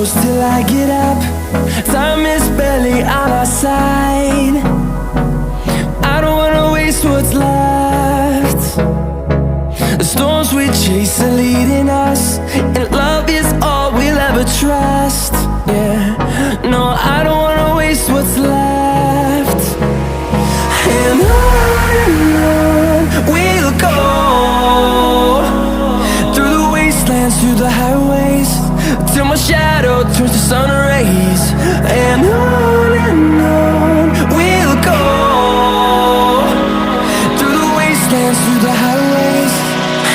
close till I get up. Time is barely on our side. I don't wanna waste what's left. The storms we chase are leading us, and love is all we'll ever trust. Yeah, no, I don't wanna waste what's left. And on we'll go, through the wastelands, through the highways, till my shadow turns to sun rays. And on we'll go, through the wastelands, through the highways,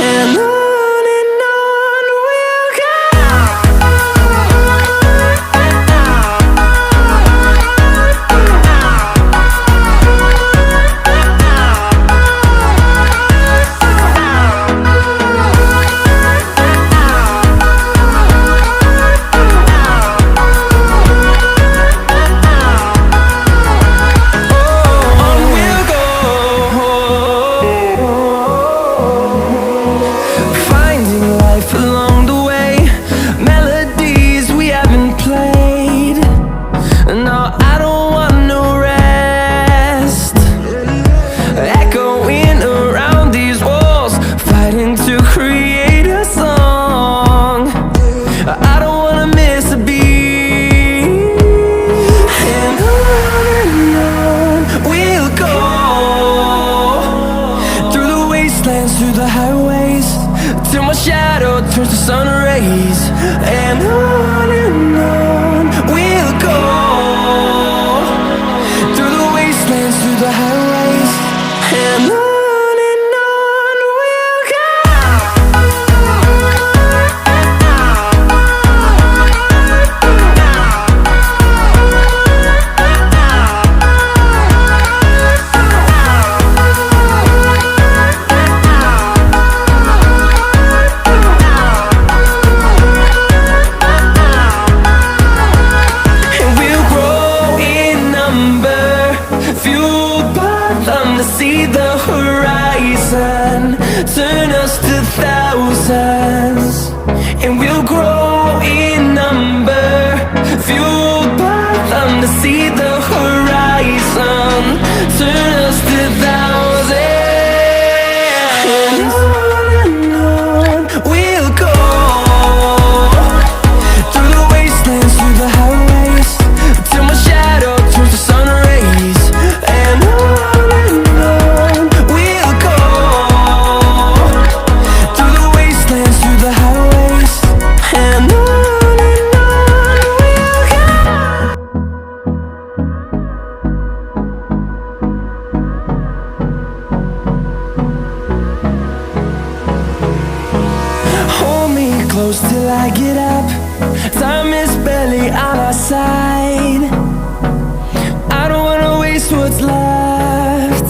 and on we'll go. Through the highways, till my shadow turns to sun rays. And on we'll go, through the wastelands, through the highways, and on we'll go. See the horizon, turn us to thousands, and we'll grow in number, fueled by them. To see the horizon, turn us to thousands, and on we'll go, through the wastelands, through the highways, till my shadow turns to sun rays. And close till I get up. Time is barely on our side. I don't wanna waste what's left.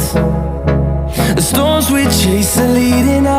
The storms we chase are leading us.